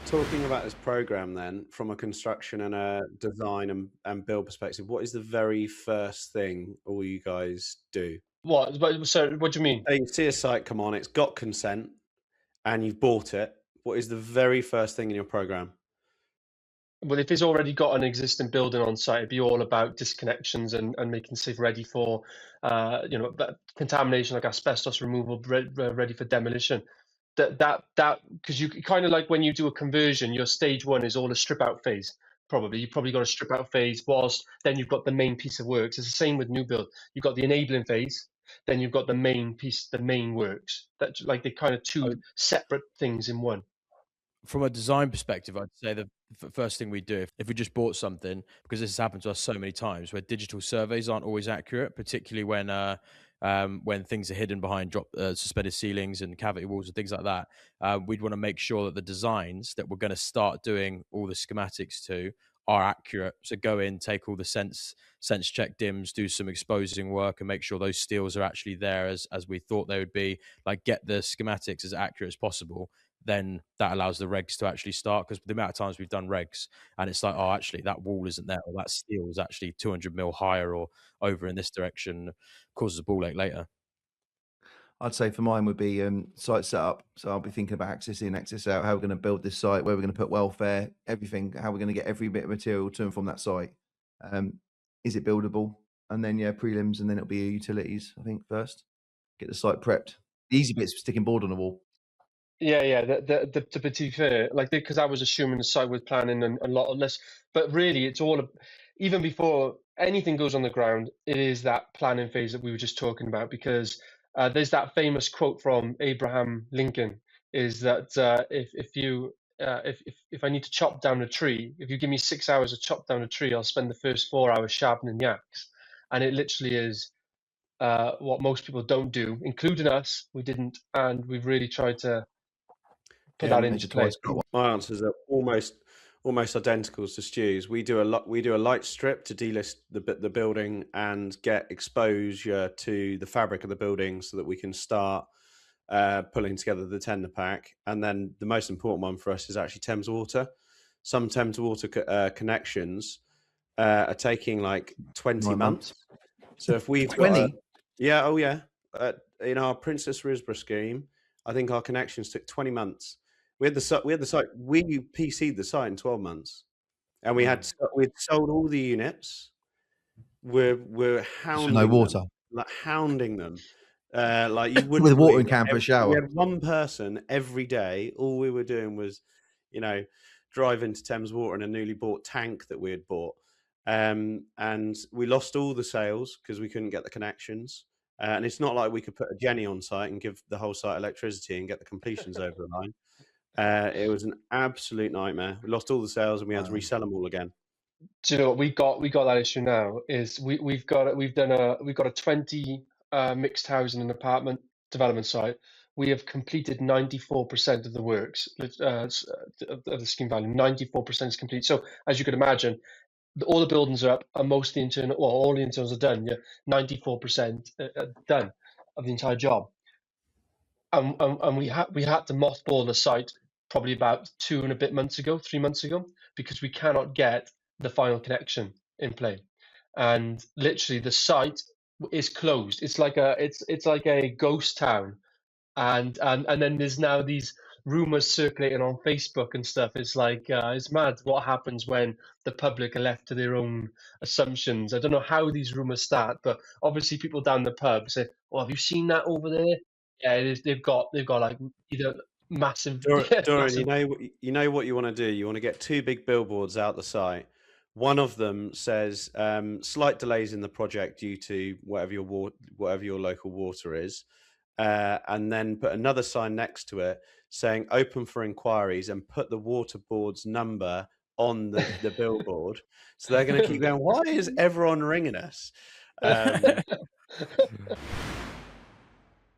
talking about this program then, from a construction and a design and build perspective, what is the very first thing all you guys do? So what do you mean? You see a site come on, it's got consent, and you've bought it. What is the very first thing in your program? Well, if it's already got an existing building on site, it'd be all about disconnections and making safe ready for, contamination like asbestos removal, ready for demolition. Because you kind of like when you do a conversion, your stage one is all a strip out phase. Probably you probably got a strip out phase, whilst then you've got the main piece of works. It's the same with new build. You've got the enabling phase, then you've got the main piece, the main works. That like they're kind of two separate things in one. From a design perspective, I'd say the first thing we do if we just bought something, because this has happened to us so many times, where digital surveys aren't always accurate, particularly when things are hidden behind suspended ceilings and cavity walls and things like that. We'd want to make sure that the designs that we're going to start doing all the schematics to are accurate. So go in, take all the sense check dims, do some exposing work, and make sure those steels are actually there as we thought they would be. Like get the schematics as accurate as possible, then that allows the regs to actually start. Because the amount of times we've done regs and it's like, oh, actually that wall isn't there, or that steel is actually 200 mil higher or over in this direction, causes a ball ache later. I'd say for mine would be site setup. So I'll be thinking about access in, access out, how we're going to build this site, where we're going to put welfare, everything, how we're going to get every bit of material to and from that site. Is it buildable? And then, prelims, and then it'll be utilities, I think, first. Get the site prepped. The easy bit's sticking board on the wall. Yeah. To be fair, like because I was assuming the site was planning and a lot of less, but really it's all even before anything goes on the ground, it is that planning phase that we were just talking about. Because there's that famous quote from Abraham Lincoln, is that if I need to chop down a tree, if you give me 6 hours to chop down a tree, I'll spend the first 4 hours sharpening the axe. And it literally is what most people don't do, including us. We didn't, and we've really tried to put that into place. My answers are almost identical to Stu's. We do a light strip to delist the building and get exposure to the fabric of the building so that we can start pulling together the tender pack. And then the most important one for us is actually Thames Water. Some Thames Water connections are taking like 20 months. So if we've 20, in our Princess Risborough scheme, I think our connections took 20 months. We had the site. We PC'd the site in 12 months, and we'd sold all the units. We're hounding no water, hounding them. Like you wouldn't with a watering can for a shower. We had one person every day. All we were doing was, driving to Thames Water in a newly bought tank that we had bought. And we lost all the sales because we couldn't get the connections. And it's not like we could put a Jenny on site and give the whole site electricity and get the completions over the line. It was an absolute nightmare. We lost all the sales and we had to resell them all again. Do you know what we got that issue now is we've got a 20 mixed housing and apartment development site. We have completed 94% of the works of the scheme value. 94% is complete. So as you could imagine, all the buildings are up and most of the all the internals are done. Yeah, 94% done of the entire job. And we had to mothball the site probably about 3 months ago, because we cannot get the final connection in play. And literally the site is closed. It's like a ghost town. And then there's now these rumors circulating on Facebook and stuff. It's like it's mad what happens when the public are left to their own assumptions. I don't know how these rumors start, but obviously people down the pub say, "Oh, have you seen that over there?" Yeah, it is, they've got like either massive. Dorian, massive... you know what you want to do. You want to get 2 big billboards out the site. One of them says slight delays in the project due to whatever your local water is. And then put another sign next to it saying open for inquiries, and put the water board's number on the billboard. So they're going to keep going, why is everyone ringing us?